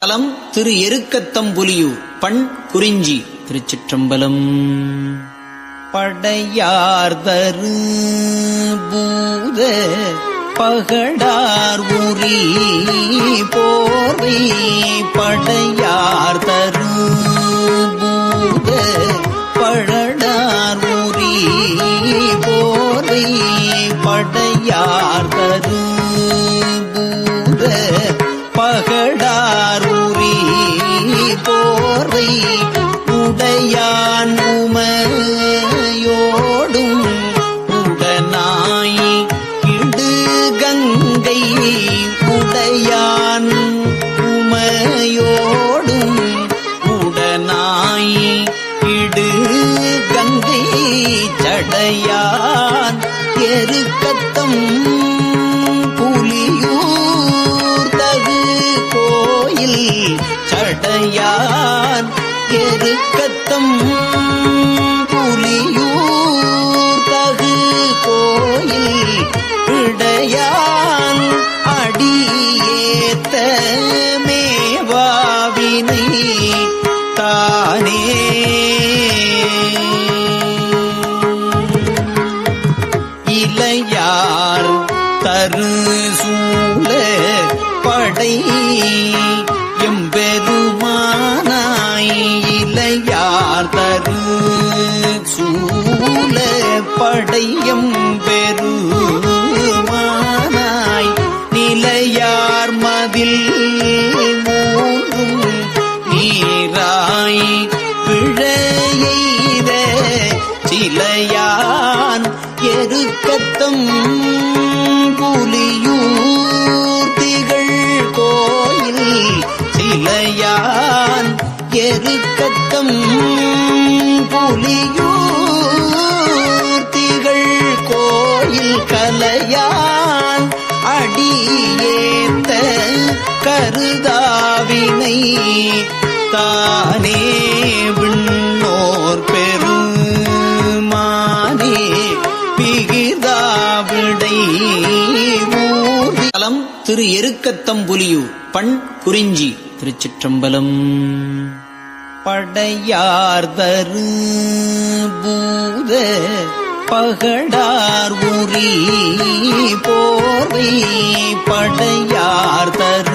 தலம் திரு எருக்கத்தம்புலியூர். பண் குறிஞ்சி. திருச்சிற்றம்பலம். படையார்தரு பூத பகடார் உரி போர்வை படையார்தரு பூத பழடார் உரி போர்வை படையார்தரு பூத பகடார் உரி போர்வை உடையான் உமையோடும் உடனாய் இடு கங்கை உடையான் உமையோடும் உடனாய் இடு கங்கை சடையான் எருக்கத்தம் புலியூர் தகு கோயில் சடையான் எருக்கத்தம் புலியூர் தகு கோயில் இடையான் அடியேத்த மேவாவினை தானே இளையார் தரு சூழ படை எம்பெருமானாய் இளையார் தரு சூழ படையம் பெருமானாய் நிலையார் மதில் மூன்றும் நீராய் பிழையெய்த சிலையான் எருக்கத்தம் புலியூர் திகழ் கோயில் சிலையான் எருக்கத்தம் புலியூர் திகழ் கோயில் கலையான் அடியேத்த கருதாவினை தானே விண்ணோர் பெருமானே பிகிதாவிடை ஊர்தி. தலம் திரு எருக்கத்தம்புலியூர். பண் குறிஞ்சி. திருச்சிற்றம்பலம். படையார்தரு பூத பகடார் உரி போர்வை படையார்தரு